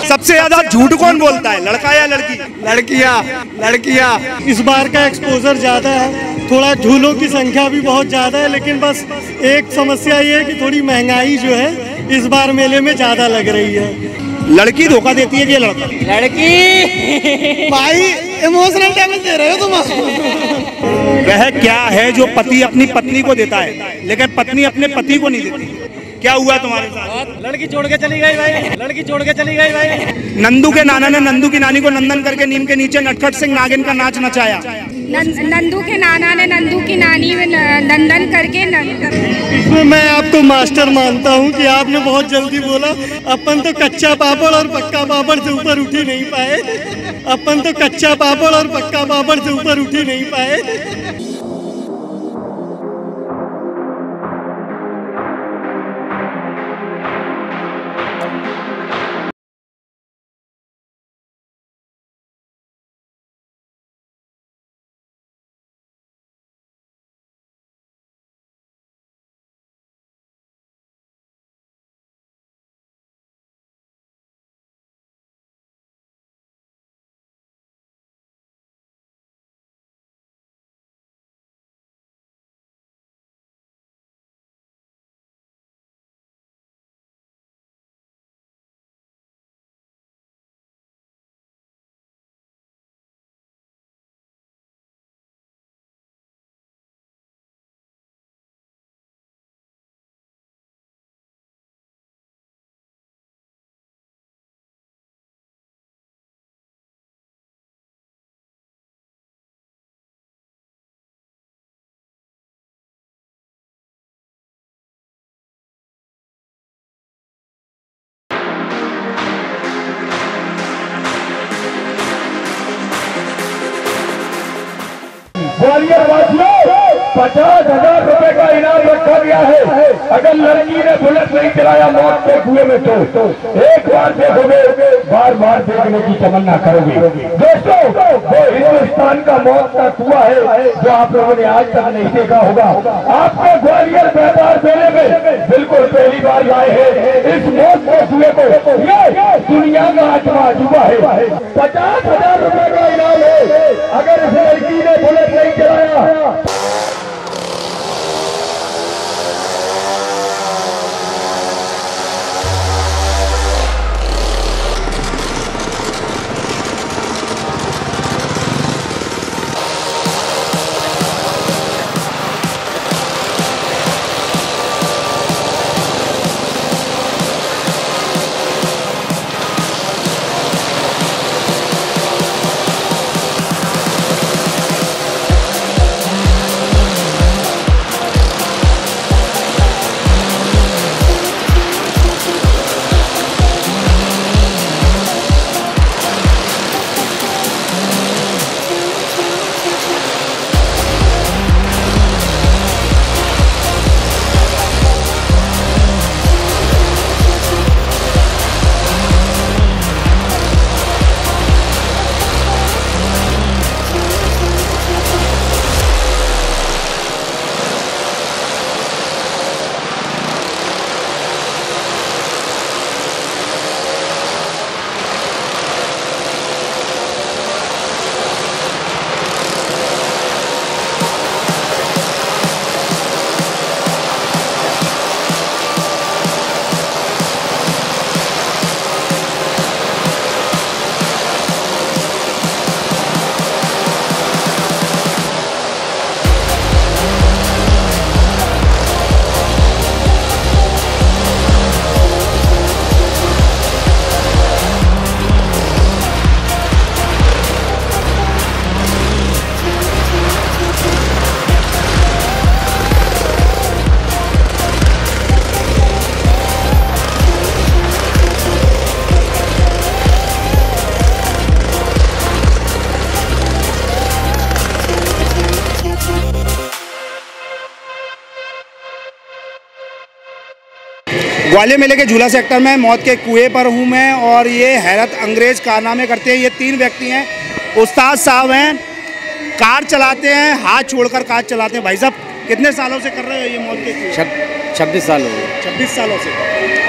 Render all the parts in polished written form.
सबसे ज्यादा झूठ कौन बोलता है, लड़का या लड़की? लड़कियाँ। इस बार का एक्सपोजर ज़्यादा है, थोड़ा झूलों की संख्या भी बहुत ज़्यादा है, लेकिन बस एक समस्या ये है कि थोड़ी महंगाई जो है इस बार मेले में ज़्यादा लग रही है। लड़की धोखा देती है कि लड़का? लड़की। भाई इमोशनल डैमेज दे रहे हो तुम। वह क्या है जो पति अपनी पत्नी को देता है लेकिन पत्नी अपने पति को नहीं देती? क्या हुआ तुम्हारे साथ? लड़की छोड़ के चली गई भाई। नंदू के नाना ने नंदू की नानी को नंदन करके नीम के नीचे नटखट सिंह नागिन का नाच नचाया। नंदू के नाना ने नंदू की नानी में नंदन करके इसमें मैं आपको मास्टर मानता हूँ कि आपने बहुत जल्दी बोला। अपन तो कच्चा पापड़ और पक्का पापड़ से ऊपर उठ ही नहीं पाए। ग्वालियर वासियों 50,000 रुपए का इनाम रखा गया है। अगर लड़की ने बुलेट नहीं चलाया मौत के कुएं में तो एक बार देखोगे बार बार देखने की तमन्ना करोगे। दोस्तों वो हिंदुस्तान का मौत का कुआं है जो आप लोगों ने आज तक नहीं देखा होगा। आपको ग्वालियर व्यापार मेले में बिल्कुल पहली बार आए हैं। इस मौत के कुएं को ये दुनिया का आजमा चुका है। 50,000 रुपए का इनाम है अगर इस लड़की ने बुलेट नहीं चलाया। ग्वालियर मेले के झूला सेक्टर में मौत के कुएं पर हूँ मैं और ये हैरत अंग्रेज कारनामे करते हैं। ये 3 व्यक्ति हैं। उस्ताद साहब हैं, कार चलाते हैं, हाथ छोड़कर कार चलाते हैं। भाई साहब कितने सालों से कर रहे हो ये मौत के कुएं? 26 साल हो गए। 26 सालों से।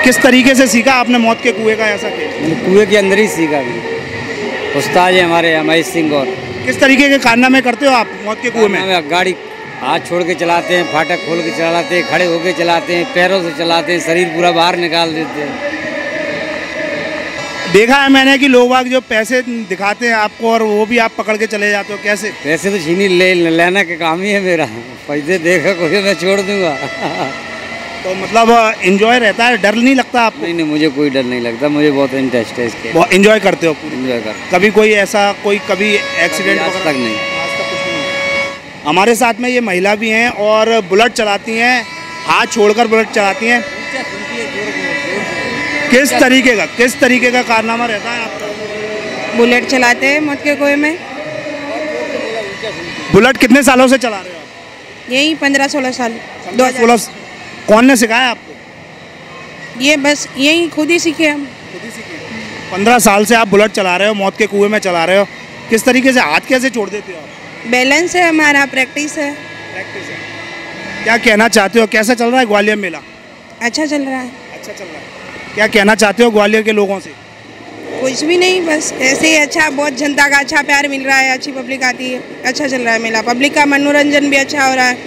किस तरीके से सीखा आपने मौत के कुएं का ऐसा खेल? कुएं के अंदर ही सीखा भी। उस्ताद है हमारे महेश सिंह। और किस तरीके के कारनामे करते हो आप मौत के कुएं में? गाड़ी हाथ छोड़ के चलाते हैं, फाटक खोल के चलाते हैं, खड़े होके चलाते हैं, पैरों से चलाते हैं, शरीर पूरा बाहर निकाल देते हैं। देखा है मैंने कि लोग बाग जो पैसे दिखाते हैं आपको और वो भी आप पकड़ के चले जाते हो, कैसे? पैसे तो छीनी लेने का काम ही है मेरा। पैसे देखा कोई मैं छोड़ दूंगा। तो मतलब एंजॉय रहता है, डर नहीं लगता आपको? नहीं, मुझे कोई डर नहीं लगता, मुझे बहुत इंटरेस्ट है इसके। बहुत एंजॉय करते हो? एंजॉय कर। कभी कोई ऐसा कभी एक्सीडेंट? आज तक नहीं। हमारे साथ में ये महिला भी हैं और बुलेट चलाती हैं, हाथ छोड़कर बुलेट चलाती हैं। किस तरीके का कारनामा रहता है आपका? बुलेट चलाते हैं मौत के कुएं में। बुलेट कितने सालों से चला रहे हो आप? यही 15-16 साल। 16। कौन ने सिखाया आपको? ये बस यही खुद ही सीखे हम। 15 साल से आप बुलेट चला रहे हो, मौत के कुएं में चला रहे हो। किस तरीके से हाथ कैसे छोड़ देते हो आप? बैलेंस है हमारा, प्रैक्टिस है। क्या कहना चाहते हो, कैसा चल रहा है ग्वालियर मेला? अच्छा चल रहा है। अच्छा चल रहा है। क्या कहना चाहते हो ग्वालियर के लोगों से? कुछ भी नहीं, बस ऐसे ही अच्छा, बहुत जनता का अच्छा प्यार मिल रहा है, अच्छी पब्लिक आती है, अच्छा चल रहा है मेला। पब्लिक का मनोरंजन भी अच्छा हो रहा है।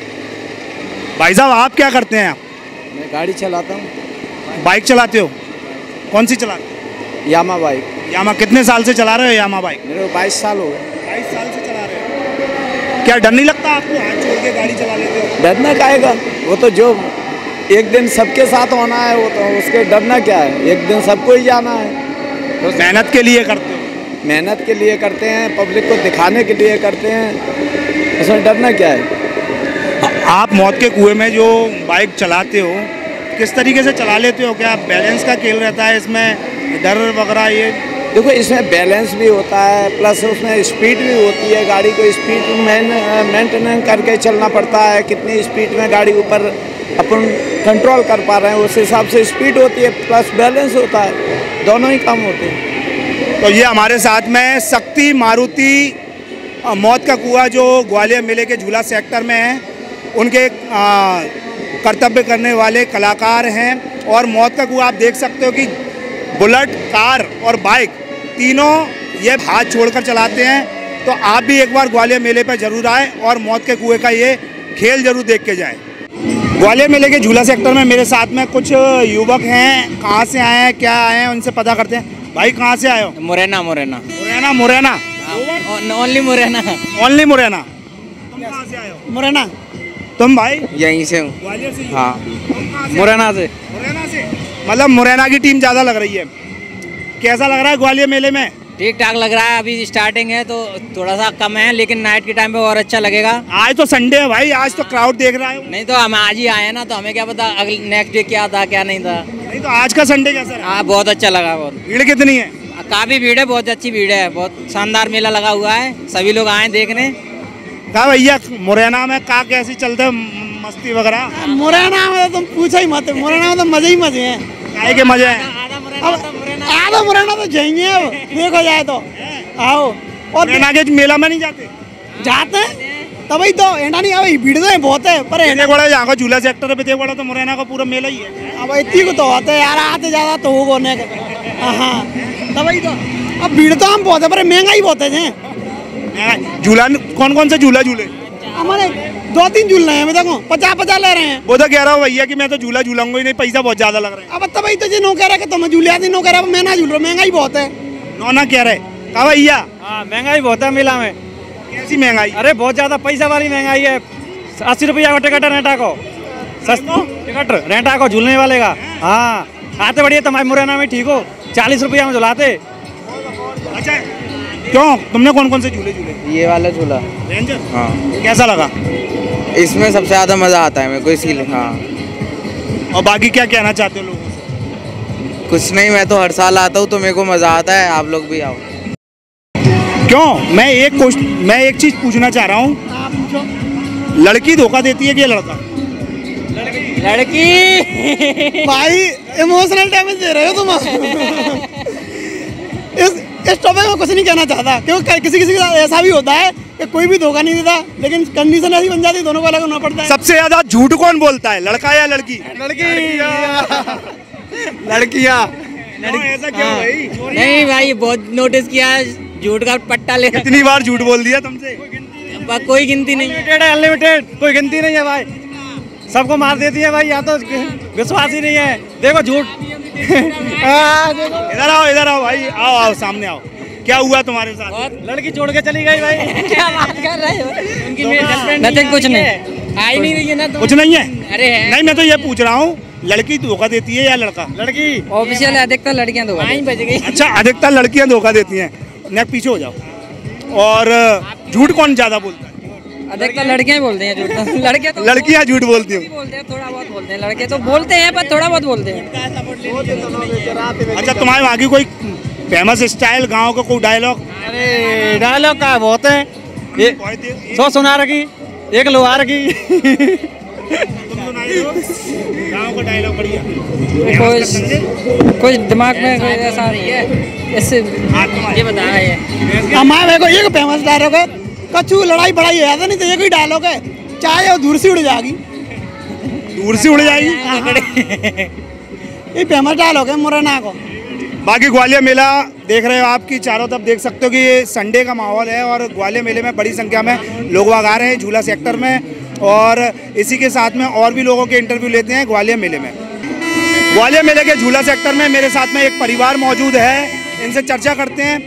भाई साहब आप क्या करते हैं? आप? मैं गाड़ी चलाता हूँ। बाइक चलाते हो? कौन सी चलाते हो? यामा बाइक। यामा कितने साल से चला रहे हो यामा बाइक? मेरे को 22 साल हो गए। 22 साल से चला रहे हो। क्या डर नहीं लगता आपको, हाथ छोड़ के गाड़ी चला लेते हो? डरना क्या है? वो तो जो एक दिन सबके साथ होना है, वो तो उसके डरना क्या है? एक दिन सबको ही जाना है। तो मेहनत के लिए करते हो? मेहनत के लिए करते हैं, पब्लिक को दिखाने के लिए करते हैं, इसमें डरना क्या है? आप मौत के कुएं में जो बाइक चलाते हो, किस तरीके से चला लेते हो? क्या बैलेंस का खेल रहता है इसमें, डर वगैरह? ये देखो, इसमें बैलेंस भी होता है, प्लस उसमें स्पीड भी होती है। गाड़ी को स्पीड मेंटेन करके चलना पड़ता है। कितनी स्पीड में गाड़ी ऊपर अपन कंट्रोल कर पा रहे हैं, उस हिसाब से स्पीड होती है, प्लस बैलेंस होता है। दोनों ही काम होते हैं। तो ये हमारे साथ में शक्ति मारुति मौत का कुआं जो ग्वालियर मेले के झूला सेक्टर में है, उनके कर्तव्य करने वाले कलाकार हैं। और मौत का कुआं आप देख सकते हो कि बुलेट, कार और बाइक तीनों ये हाथ छोड़कर चलाते हैं। तो आप भी एक बार ग्वालियर मेले पर जरूर आए और मौत के कुएं का ये खेल जरूर देख के जाएं। ग्वालियर मेले के झूला सेक्टर में मेरे साथ में कुछ युवक हैं। कहाँ से आए हैं, क्या आए हैं, उनसे पता करते हैं। भाई कहाँ से आए हो? मुरैना। मुरैना। मुरैना? ओनली मुरैना। ओनली मुरैना। तुम कहाँ से आए हो? मुरैना। तुम भाई? यहीं से हूँ। ग्वालियर से? हाँ, तुम कहाँ से? मुरैना से। मुरैना से? मतलब मुरैना की टीम ज़्यादा लग रही है। कैसा लग रहा है ग्वालियर मेले में? ठीक ठाक लग रहा है। अभी स्टार्टिंग है तो थोड़ा सा कम है, लेकिन नाइट के टाइम पे और अच्छा लगेगा। आज तो संडे है भाई, आज तो क्राउड देख रहा है। नहीं तो हम आज ही आए ना, तो हमें क्या पता अगले नेक्स्ट डे क्या था क्या नहीं था। नहीं तो आज का संडे कैसा रहा? हाँ, बहुत अच्छा लगा। बहुत भीड़ कितनी है? काफी भीड़ है, बहुत अच्छी भीड़ है। बहुत शानदार मेला लगा हुआ है, सभी लोग आए देखने। कहा भैया मुरैना में का कैसी चलते मस्ती वगैरह? मुरैना में तो तुम पूछो ही मत, मुरैना में तो मजे ही मजे हैं। काहे के मजे हैं? आधा मुरैना तो जाएंगे अब देखो जाए तो। आओ। और मुरैना के मेला में नहीं जाते? जाते हैं तभी तो एंडा नहीं। अब भीड़ तो बहुत है, पर बेतेगोड़ा यहाँ का झूला सेक्टर है, बेतेगोड़ा तो मुरैना का पूरा मेला ही है। अब इतनी को तो आते यार, आते ज्यादा तो हो गोने का। हाँ तभी तो। अब भीड़ तो हम बहुत है, पर महंगाई बहुत है। झूला कौन कौन से झूला झूले? हमारे 2-3 झूलना है, देखो 50-50 ले रहे हैं। वो तो कह रहा हूँ भैया कि मैं तो झूला झूलूंगा ही नहीं, पैसा बहुत ज्यादा लग रहा है। अब तभी तो जो कह रहा है कि तुम झूले आती, नो कह रहा है मैं ना झूल रहा, महंगाई बहुत है। नौना कह रहे कहा भैया? हाँ, महंगाई बहुत है मेला में। कैसी महंगाई? अरे बहुत ज्यादा पैसा वाली महंगाई है। 80 रुपया का टिकट है रेंटा को। सस्ता टिकट रेंटा को झूलने वाले का। हाँ, आते बढ़िया तुम्हारे मुरैना में ठीक हो, 40 रुपया में झुलाते। अच्छा, क्यों तुमने कौन कौन से झूले झूले? ये वाला झूला रेंजर। हाँ। कैसा लगा? इसमें सबसे ज्यादा मजा आता है मेरे को, इसीलिए। हाँ। और बाकी क्या कहना चाहते हो लोगों से? कुछ नहीं, मैं तो हर साल आता हूँ तो मेरे को मजा आता है। आप लोग भी आओ। क्यों? मैं एक चीज पूछना चाह रहा हूँ, लड़की धोखा देती है कि लड़का? लड़की। भाई इमोशनल डैमेज दे रहे हो तुम। इस टॉपिक में कुछ नहीं कहना चाहता, क्योंकि किसी किसी के साथ ऐसा भी होता है कि कि कोई भी धोखा नहीं देता, लेकिन कंडीशन ऐसी बन जाती है दोनों को अलग होना पड़ता है। सबसे ज्यादा झूठ कौन बोलता है, लड़का या लड़की? लड़कियाँ। ऐसा क्यों भाई? नहीं भाई, बहुत नोटिस किया है, झूठ का पट्टा ले। कितनी बार झूठ बोल दिया तुमसे? कोई गिनती नहीं है। अनलिमिटेड, कोई गिनती नहीं है भाई, सबको मार देती है भाई, यहाँ तो विश्वास ही नहीं है। देखो झूठ। इधर आओ भाई, आओ सामने आओ। क्या हुआ तुम्हारे साथ? लड़की छोड़ के चली गई भाई। क्या बात कर रहे हो? उनकी गर्लफ्रेंड कुछ नहीं आई नहीं रही है ना, तो कुछ नहीं है। अरे है नहीं, मैं तो ये पूछ रहा हूँ, लड़की धोखा देती है या लड़का? लड़की। ऑफिशियल अधिकतर लड़कियां धोखा बज गई। अच्छा, अधिकतर लड़कियां धोखा देती हैं। नेक पीछे हो जाओ। और झूठ कौन ज्यादा बोलता है? अधिकतर लड़कियां ही बोलते हैं झूठ। लड़के तो लड़कियां झूठ बोलती हैं। बोलते हैं, थोड़ा बहुत बोलते हैं। लड़के तो बोलते हैं पर थोड़ा बहुत बोलते हैं। अच्छा, तुम्हारे वहाँ की कोई फेमस स्टाइल, गांव का कोई डायलॉग? अरे डायलॉग का बहुत है, 100 सुना रखी, 1 लोहा रखी। गांव का डायलॉग बढ़िया। कुछ दिमाग में ऐसा नहीं है, ऐसे ये बताया है। हमारे को एक फेमस डायलॉग है, कछु लड़ाई बड़ाई है, ऐसा नहीं तो एक ही डायलॉग है, चाहे वो दूर से उड़ जाएगी। दूर से उड़ जाएगी। ये फेमस डायलॉग है मुरैना को। बाकी ग्वालियर मेला देख रहे हो आपकी चारों तरफ, देख सकते हो कि ये संडे का माहौल है और ग्वालियर मेले में बड़ी संख्या में लोग आ रहे हैं झूला सेक्टर में, और इसी के साथ में और भी लोगों के इंटरव्यू लेते हैं ग्वालियर मेले में। ग्वालियर मेले के झूला सेक्टर में मेरे साथ में एक परिवार मौजूद है, इनसे चर्चा करते हैं।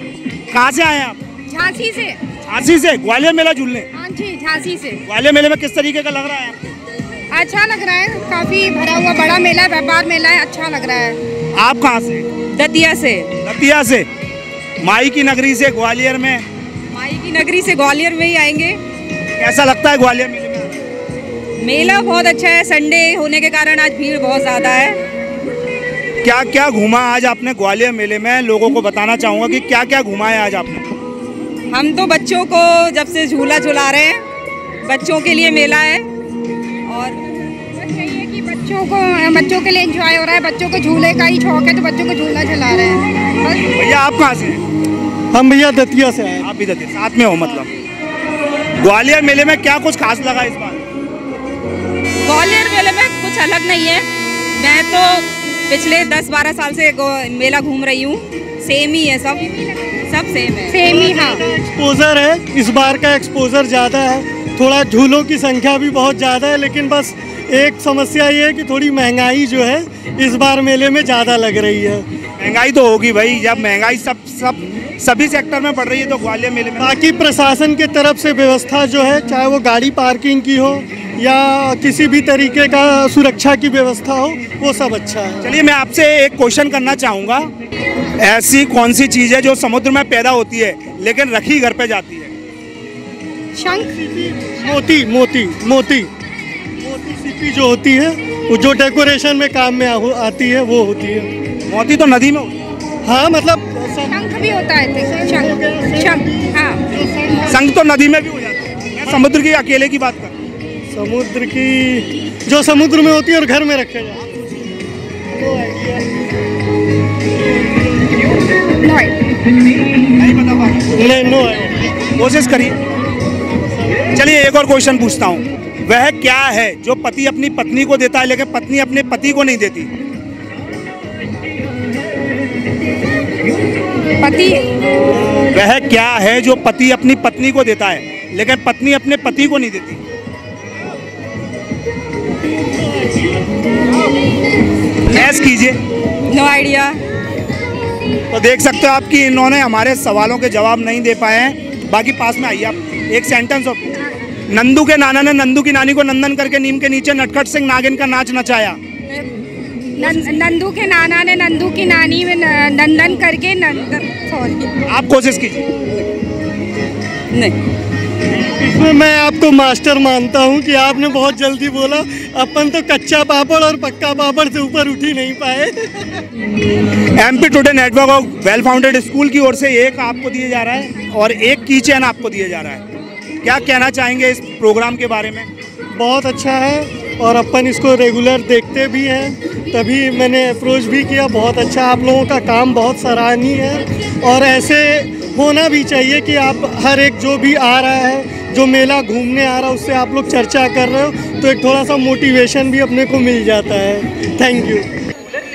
कहाँ से आए हैं आप? झांसी से। झांसी से ग्वालियर मेला झूलने? हाँ जी, झांसी से। ग्वालियर मेले में किस तरीके का लग रहा है आपको? अच्छा लग रहा है, काफी भरा हुआ बड़ा मेला है, व्यापार मेला है, अच्छा लग रहा है। आप कहाँ से? दतिया से। दतिया से, माई की नगरी से ग्वालियर में। माई की नगरी से ग्वालियर में ही आएंगे। कैसा लगता है ग्वालियर मेले में? मेला बहुत अच्छा है, संडे होने के कारण आज भीड़ बहुत ज्यादा है। क्या क्या घूमा आज आपने ग्वालियर मेले में? लोगों को बताना चाहूँगा कि क्या क्या घूमा है आज आपने। हम तो बच्चों को जब से झूला झुला रहे हैं, बच्चों के लिए मेला है, और यही है कि बच्चों के लिए एंजॉय हो रहा है, बच्चों को झूले का ही शौक है तो बच्चों को झूला झुला रहे हैं। भैया आप कहाँ से हैं? हम भैया दतिया से आए। आप भी दतिया, साथ में हो मतलब। ग्वालियर मेले में क्या कुछ खास लगा इस बार? ग्वालियर मेले में कुछ अलग नहीं है। मैं तो पिछले 10-12 साल से मेला घूम रही हूँ, सेम ही है, सब सेम है। सेम ही, हाँ। एक्सपोजर है, इस बार का एक्सपोजर ज़्यादा है, थोड़ा झूलों की संख्या भी बहुत ज़्यादा है, लेकिन बस एक समस्या ये है कि थोड़ी महंगाई जो है इस बार मेले में ज़्यादा लग रही है। महंगाई तो होगी भाई, जब महंगाई सभी सेक्टर में बढ़ रही है तो ग्वालियर मेले में। बाकी प्रशासन की तरफ से व्यवस्था जो है, चाहे वो गाड़ी पार्किंग की हो या किसी भी तरीके का सुरक्षा की व्यवस्था हो, वो सब अच्छा है। चलिए मैं आपसे एक क्वेश्चन करना चाहूँगा, ऐसी कौन सी चीज़ है जो समुद्र में पैदा होती है लेकिन रखी घर पे जाती है? शंख। मोती मोती मोती मोती सीपी जो होती है, वो जो डेकोरेशन में काम में आती है, वो होती है। मोती तो नदी में होती है। हाँ, मतलब शंख भी होता है, शंख, हाँ। शंख तो नदी में भी हो जाता है। मैं समुद्र की अकेले की बात कर रहा हूँ। समुद्र की, जो समुद्र में होती है और घर में रखे जाते हैं। नहीं बता पा रहा। नो, कोशिश करिए। चलिए एक और क्वेश्चन पूछता हूँ, वह क्या है जो पति अपनी पत्नी को देता है लेकिन पत्नी अपने पति को नहीं देती? पति। वह क्या है जो पति अपनी पत्नी को देता है लेकिन पत्नी अपने पति को नहीं देती? गैस कीजिए। No idea. तो देख सकते हो आपकी इन्होंने हमारे सवालों के जवाब नहीं दे पाए हैं। बाकी पास में आइए आप, एक सेंटेंस ऑफ। नंदू के नाना ने नंदू की नानी को नंदन करके नीम के नीचे नटखट सिंह नागिन का नाच नचाया। नंदू के नाना ने नंदू की नानी में नंदन करके सॉरी। आप कोशिश कीजिए। नहीं, इसमें मैं आपको मास्टर मानता हूँ कि आपने बहुत जल्दी बोला। अपन तो कच्चा पापड़ और पक्का पापड़ से ऊपर उठ ही नहीं पाए। MP today network of well founded school की ओर से एक आपको दिया जा रहा है और एक की चैन आपको दिया जा रहा है। क्या कहना चाहेंगे इस प्रोग्राम के बारे में? बहुत अच्छा है और अपन इसको रेगुलर देखते भी हैं, तभी मैंने अप्रोच भी किया। बहुत अच्छा, आप लोगों का काम बहुत सराहनीय है और ऐसे होना भी चाहिए कि आप हर एक जो भी आ रहा है, जो मेला घूमने आ रहा है, उससे आप लोग चर्चा कर रहे हो तो एक थोड़ा सा मोटिवेशन भी अपने को मिल जाता है। Thank you.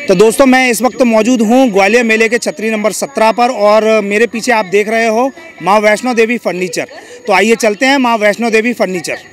तो दोस्तों, मैं इस वक्त मौजूद हूँ ग्वालियर मेले के छतरी नंबर 17 पर और मेरे पीछे आप देख रहे हो माँ वैष्णो देवी फर्नीचर। तो आइए चलते हैं माँ वैष्णो देवी फर्नीचर।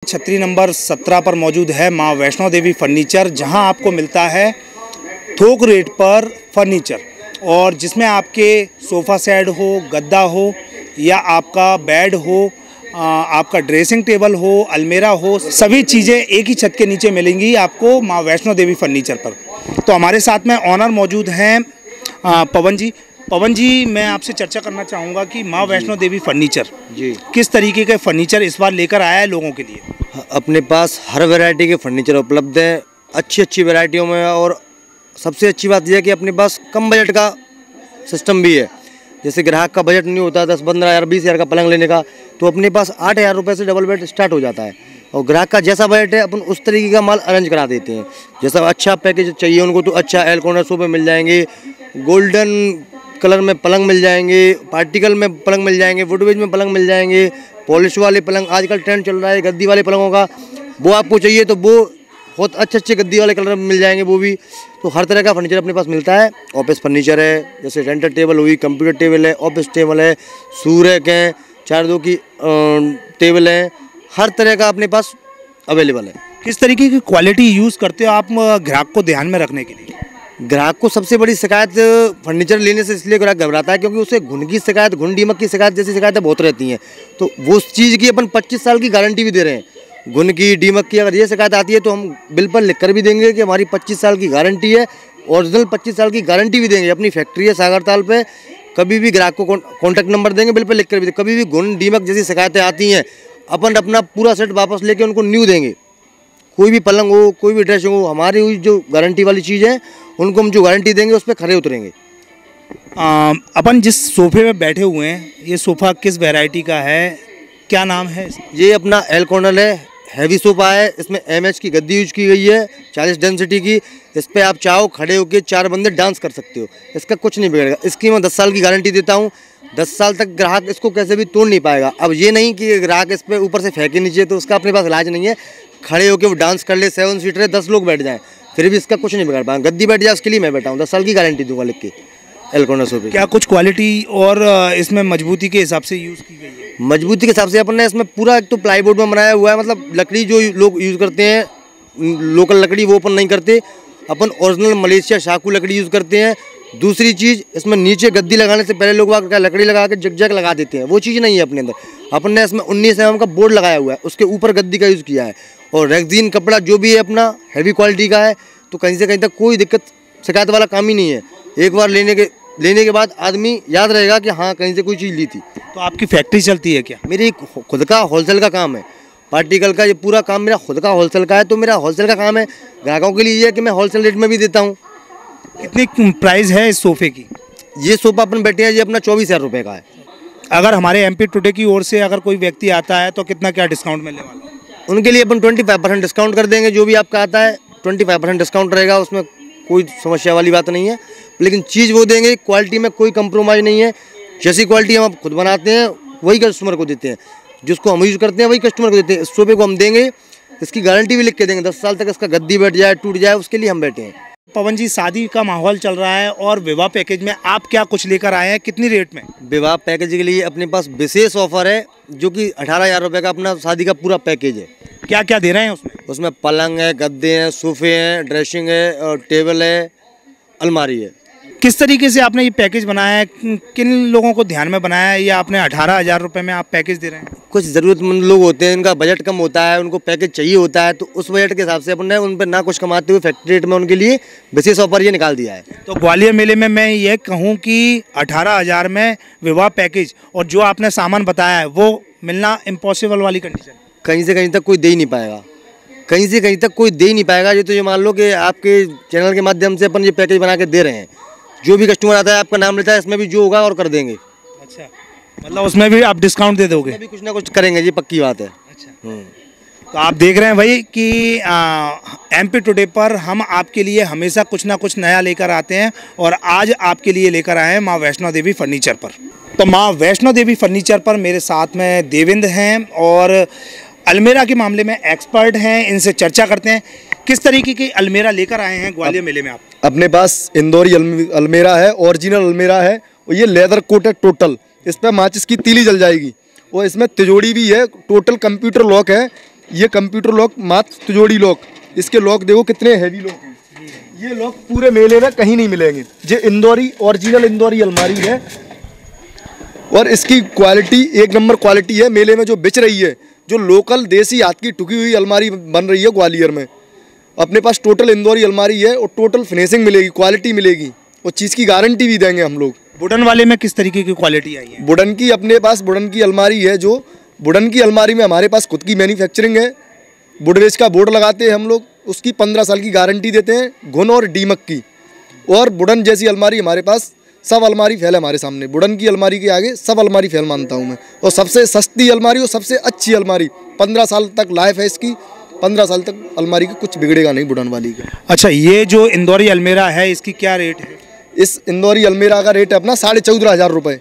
छतरी नंबर 17 पर मौजूद है माँ वैष्णो देवी फर्नीचर, जहां आपको मिलता है थोक रेट पर फर्नीचर, और जिसमें आपके सोफ़ा सेट हो, गद्दा हो या आपका बेड हो, आपका ड्रेसिंग टेबल हो, अलमेरा हो, सभी चीज़ें एक ही छत के नीचे मिलेंगी आपको माँ वैष्णो देवी फर्नीचर पर। तो हमारे साथ में ऑनर मौजूद हैं पवन जी। पवन जी, मैं आपसे चर्चा करना चाहूँगा कि माँ वैष्णो देवी फर्नीचर जी किस तरीके के फर्नीचर इस बार लेकर आया है लोगों के लिए। अपने पास हर वैरायटी के फर्नीचर उपलब्ध है, अच्छी वैरायटियों में। और सबसे अच्छी बात यह है कि अपने पास कम बजट का सिस्टम भी है। जैसे ग्राहक का बजट नहीं होता 10-15 हज़ार 20 हज़ार का पलंग लेने का, तो अपने पास 8 हज़ार रुपये से डबल बेड स्टार्ट हो जाता है। और ग्राहक का जैसा बजट है अपन उस तरीके का माल अरेंज करा देते हैं। जैसा अच्छा पैकेज चाहिए उनको तो अच्छा एल कॉर्नर सोफे मिल जाएंगे, गोल्डन कलर में पलंग मिल जाएंगे, पार्टिकल में पलंग मिल जाएंगे, वुडवेज में पलंग मिल जाएंगे, पॉलिश वाले पलंग आजकल ट्रेंड चल रहा है गद्दी वाले पलंगों का, वो आपको चाहिए तो वो बहुत अच्छे गद्दी वाले कलर में मिल जाएंगे वो भी। तो हर तरह का फर्नीचर अपने पास मिलता है। ऑफिस फर्नीचर है, जैसे रेंटर टेबल हुई, कंप्यूटर टेबल है, ऑफिस टेबल है, सूरक है, 4-2 की टेबल है, हर तरह का अपने पास अवेलेबल है। किस तरीके की क्वालिटी यूज़ करते हो आप ग्राहक को ध्यान में रखने के लिए? ग्राहक को सबसे बड़ी शिकायत फर्नीचर लेने से इसलिए ग्राहक घबराता है क्योंकि उसे घुन की शिकायत, घुन दीमक की शिकायत जैसी शिकायतें बहुत रहती हैं। तो वो उस चीज़ की अपन 25 साल की गारंटी भी दे रहे हैं। घुन की, दीमक की अगर ये शिकायत आती है तो हम बिल पर लिख कर भी देंगे कि हमारी 25 साल की गारंटी है, ओरिजिनल 25 साल की गारंटी भी देंगे। अपनी फैक्ट्री है सागरताल पे, कभी भी ग्राहक को कॉन्टैक्ट नंबर देंगे, बिल पर लिख कर भी देंगे। कभी भी घुन दीमक जैसी शिकायतें आती हैं, अपन अपना पूरा सेट वापस लेके उनको न्यू देंगे। कोई भी पलंग हो, कोई भी ड्रेसिंग हो, हमारी हुई जो गारंटी वाली चीज़ है उनको हम जो गारंटी देंगे उस पर खरे उतरेंगे। अपन जिस सोफे में बैठे हुए हैं, ये सोफ़ा किस वैरायटी का है, क्या नाम है? ये अपना एल कॉर्नर है, हैवी सोफ़ा है। इसमें MH की गद्दी यूज की गई है, 40 डेंसिटी की। इस पर आप चाहो खड़े होकर 4 बंदे डांस कर सकते हो, इसका कुछ नहीं बिगड़ेगा। इसकी मैं 10 साल की गारंटी देता हूँ। 10 साल तक ग्राहक इसको कैसे भी तोड़ नहीं पाएगा। अब ये नहीं कि ग्राहक इस पर ऊपर से फेंके नीचे, तो उसका अपने पास इलाज नहीं है। खड़े होकर वो डांस कर ले, 7 सीटर है, 10 लोग बैठ जाएं, फिर भी इसका कुछ नहीं बिगाड़ पाएंगे। गद्दी बैठ जाए उसके लिए मैं बैठा हूँ, 10 साल की गारंटी दूंगा लिख के एल कॉर्नर सोफे। क्या कुछ क्वालिटी और इसमें मजबूती के हिसाब से यूज़ की गई है? मजबूती के हिसाब से अपन ने इसमें पूरा एक तो प्लाईवुड में बनाया हुआ है, मतलब लकड़ी जो लोग यूज़ करते हैं लोकल लकड़ी वो अपन नहीं करते, अपन ओरिजिनल मलेशिया शाकू लकड़ी यूज़ करते हैं। दूसरी चीज़, इसमें नीचे गद्दी लगाने से पहले लोग लकड़ी लगा के जग लगा देते हैं, वो चीज़ नहीं है अपने अंदर। अपन ने इसमें 19 mm का बोर्ड लगाया हुआ है, उसके ऊपर गद्दी का यूज़ किया है। और रेक्सीन कपड़ा जो भी है अपना हैवी क्वालिटी का है, तो कहीं से कहीं तक कोई दिक्कत शिकायत वाला काम ही नहीं है। एक बार लेने के बाद आदमी याद रहेगा कि हाँ कहीं से कोई चीज़ ली थी। तो आपकी फैक्ट्री चलती है क्या? मेरी खुद का होलसेल का काम है, पार्टिकल का ये पूरा काम मेरा खुद का होलसेल का है। तो मेरा होलसेल का काम है, ग्राहकों के लिए ये है कि मैं होलसेल रेट में भी देता हूँ। कितनी प्राइस है इस सोफे की? ये सोफा अपन बैठे हैं, ये अपना 24,000 रुपये का है। अगर हमारे MP टुडे की ओर से अगर कोई व्यक्ति आता है तो कितना क्या डिस्काउंट मिलने वाला है? उनके लिए अपन 25% डिस्काउंट कर देंगे। जो भी आपका आता है 25% डिस्काउंट रहेगा, उसमें कोई समस्या वाली बात नहीं है। लेकिन चीज़ वो देंगे, क्वालिटी में कोई कंप्रोमाइज़ नहीं है। जैसी क्वालिटी हम खुद बनाते हैं वही कस्टमर को देते हैं, जिसको हम यूज़ करते हैं वही कस्टमर को देते हैं। इस सोफे को हम देंगे, इसकी गारंटी भी लिख के देंगे, 10 साल तक इसका गद्दी बैठ जाए, टूट जाए, उसके लिए हम बैठे हैं। पवन जी, शादी का माहौल चल रहा है और विवाह पैकेज में आप क्या कुछ लेकर आए हैं, कितनी रेट में? विवाह पैकेज के लिए अपने पास विशेष ऑफर है, जो कि 18,000 रुपये का अपना शादी का पूरा पैकेज है। क्या क्या दे रहे हैं उसमें? उसमें पलंग है, गद्दे हैं, सोफे हैं, ड्रेसिंग है और टेबल है, अलमारी है। किस तरीके से आपने ये पैकेज बनाया है, किन लोगों को ध्यान में बनाया है, या आपने 18,000 रुपये में आप पैकेज दे रहे हैं? कुछ ज़रूरतमंद लोग होते हैं, इनका बजट कम होता है, उनको पैकेज चाहिए होता है, तो उस बजट के हिसाब से अपन ने उन पर ना कुछ कमाते हुए फैक्ट्री रेट में उनके लिए विशेष ऑफर ये निकाल दिया है। तो ग्वालियर मेले में मैं ये कहूँ कि 18,000 में विवाह पैकेज और जो आपने सामान बताया है वो मिलना इम्पॉसिबल वाली कंडीशन? कहीं से कहीं तक कोई दे ही नहीं पाएगा, कहीं से कहीं तक कोई दे ही नहीं पाएगा। ये तो ये मान लो कि आपके चैनल के माध्यम से अपन ये पैकेज बना के दे रहे हैं, जो भी कस्टमर आता है आपका नाम लेता है, इसमें भी जो होगा और कर देंगे। अच्छा, मतलब उसमें भी आप डिस्काउंट दे दोगे? भी कुछ ना कुछ करेंगे जी, पक्की बात है। अच्छा, तो आप देख रहे हैं भाई कि MP टुडे पर हम आपके लिए हमेशा कुछ ना कुछ नया लेकर आते हैं, और आज आपके लिए लेकर आए हैं माँ वैष्णो देवी फर्नीचर पर। तो माँ वैष्णो देवी फर्नीचर पर मेरे साथ में देवेंद्र हैं और अलमेरा के मामले में एक्सपर्ट हैं, इनसे चर्चा करते हैं। किस तरीके की अलमेरा लेकर आए हैं ग्वालियर मेले में आप? अपने पास इंदौरी अलमेरा है, ओरिजिनल अलमेरा है, और ये लेदर कोट है टोटल। इस पर माचिस की तीली जल जाएगी, और इसमें तिजोड़ी भी है, टोटल कंप्यूटर लॉक है। ये कंप्यूटर लॉक मात्र तिजोड़ी लॉक, इसके लॉक देखो कितने हैवी लॉक हैं। ये लॉक पूरे मेले में कहीं नहीं मिलेंगे। ये इंदौरी ओरिजिनल इंदौरी अलमारी है, और इसकी क्वालिटी एक नंबर क्वालिटी है। मेले में जो बिच रही है, जो लोकल देसी हाथ की टुकी हुई अलमारी बन रही है ग्वालियर में, अपने पास टोटल इंदौरी अलमारी है, और टोटल फिनिशिंग मिलेगी, क्वालिटी मिलेगी, और चीज़ की गारंटी भी देंगे हम लोग। वुडन वाले में किस तरीके की क्वालिटी आई है? वुडन की अपने पास वुडन की अलमारी है, जो वुडन की अलमारी में हमारे पास खुद की मैन्युफैक्चरिंग है। वुडवेज का बोर्ड लगाते हैं हम लोग, उसकी 15 साल की गारंटी देते हैं, घुन और डीमक की। और वुडन जैसी अलमारी हमारे पास सब अलमारी फेल है हमारे सामने। वुडन की अलमारी के आगे सब अलमारी फेल मानता हूँ मैं। और सबसे सस्ती अलमारी और सबसे अच्छी अलमारी, 15 साल तक लाइफ है इसकी, 15 साल तक अलमारी की कुछ बिगड़ेगा नहीं वुडन वाली का। अच्छा, ये जो इंदौरी अलमेरा है इसकी क्या रेट है? इस इंदौरी अलमेरा का रेट है अपना 14,500 रुपये।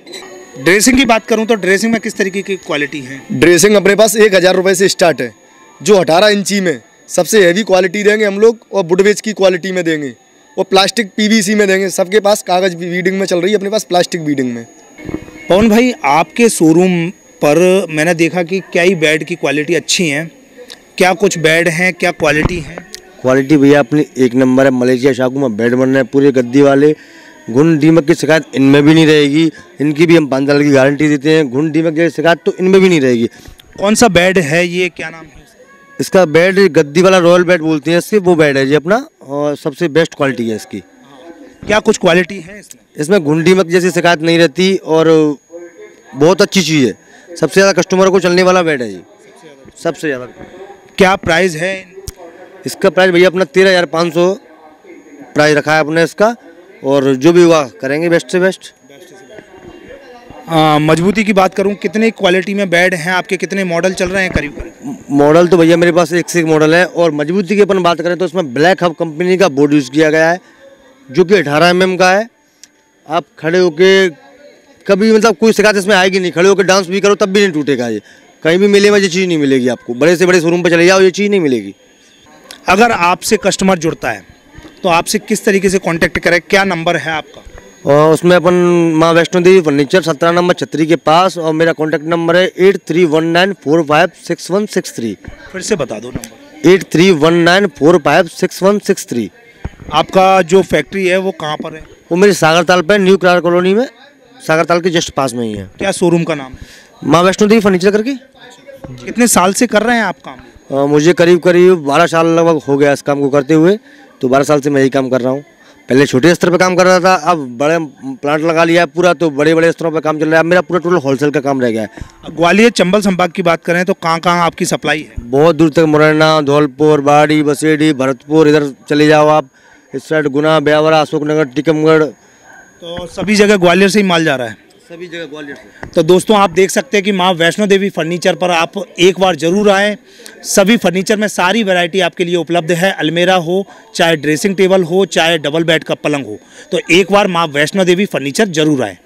ड्रेसिंग की बात करूं तो ड्रेसिंग में किस तरीके की क्वालिटी है? ड्रेसिंग अपने पास 1,000 रुपये से स्टार्ट है, जो 18 इंची में सबसे हैवी क्वालिटी देंगे हम लोग, और वुडवेज की क्वालिटी में देंगे, और प्लास्टिक PVC में देंगे। सबके पास कागज़ बीडिंग में चल रही है, अपने पास प्लास्टिक बीडिंग में। पवन भाई, आपके शोरूम पर मैंने देखा कि कई बेड की क्वालिटी अच्छी हैं, क्या कुछ बेड हैं, क्या क्वालिटी है? क्वालिटी भैया अपनी एक नंबर है। मलेशिया शाकू में बेड बन रहे हैं पूरे गद्दी वाले। घुन दीमक की शिकायत इनमें भी नहीं रहेगी, इनकी भी हम 5 साल की गारंटी देते हैं। घुन दीमक की शिकायत तो इनमें भी नहीं रहेगी। कौन सा बेड है ये, क्या नाम है इसका? बेड गद्दी वाला रॉयल बेड बोलते हैं इससे, वो बेड है जी अपना, और सबसे बेस्ट क्वालिटी है इसकी। क्या कुछ क्वालिटी है इसमें? इसमें घुन दीमक जैसी शिकायत नहीं रहती, और बहुत अच्छी चीज़ है। सबसे ज़्यादा कस्टमर को चलने वाला बेड है जी, सबसे ज़्यादा। क्या प्राइस है इसका? प्राइस भैया अपना 13,500 प्राइस रखा है अपने इसका, और जो भी हुआ करेंगे बेस्ट से बेस्ट। मजबूती की बात करूं, कितने क्वालिटी में बेड हैं आपके, कितने मॉडल चल रहे हैं करीब करीब? मॉडल तो भैया मेरे पास एक से एक मॉडल है, और मजबूती की अपन बात करें तो इसमें ब्लैक हब कंपनी का बोर्ड यूज़ किया गया है, जो कि 18 mm का है। आप खड़े होके कभी मतलब कोई शिकायत इसमें आएगी नहीं, खड़े होकर डांस भी करो तब भी नहीं टूटेगा ये। कहीं भी मेले में ये चीज़ नहीं मिलेगी आपको, बड़े से बड़े शोरूम पर चले जाओ ये चीज़ नहीं मिलेगी। अगर आपसे कस्टमर जुड़ता है तो आपसे किस तरीके से कांटेक्ट करें, क्या नंबर है आपका? और उसमें अपन माँ वैष्णो देवी फर्नीचर 17 नंबर छतरी के पास, और मेरा कॉन्टैक्ट नंबर है 8319456163। फिर से बता दो नंबर। 8319456163। आपका जो फैक्ट्री है वो कहाँ पर है? वो मेरी सागरताल पे, न्यू क्रार कॉलोनी में, सागरताल के जस्ट पास में ही है। क्या शोरूम का नाम है? माँ वैष्णो देवी फर्नीचर करके। कितने साल से कर रहे हैं आप काम? मुझे करीब 12 साल लगभग हो गया इस काम को करते हुए, तो 12 साल से मैं यही काम कर रहा हूँ। पहले छोटे स्तर पे काम कर रहा था, अब बड़े प्लांट लगा लिया है पूरा, तो बड़े बड़े स्तरों पे काम चल रहा है। मेरा पूरा टोटल होलसेल का काम रह गया है। ग्वालियर चंबल संभाग की बात करें तो कहाँ कहाँ आपकी सप्लाई है? बहुत दूर तक, मुरैना, धौलपुर, बाड़ी, बसेड़ी, भरतपुर, इधर चले जाओ आप, इस साइड गुना, ब्यावरा, अशोकनगर, टीकमगढ़, तो सभी जगह ग्वालियर से ही माल जा रहा है। सभी जगह ग्वालियर से। तो दोस्तों आप देख सकते हैं कि माँ वैष्णो देवी फर्नीचर पर आप एक बार जरूर आएँ। सभी फर्नीचर में सारी वैरायटी आपके लिए उपलब्ध है। अलमेरा हो, चाहे ड्रेसिंग टेबल हो, चाहे डबल बेड का पलंग हो, तो एक बार माँ वैष्णो देवी फर्नीचर जरूर आए।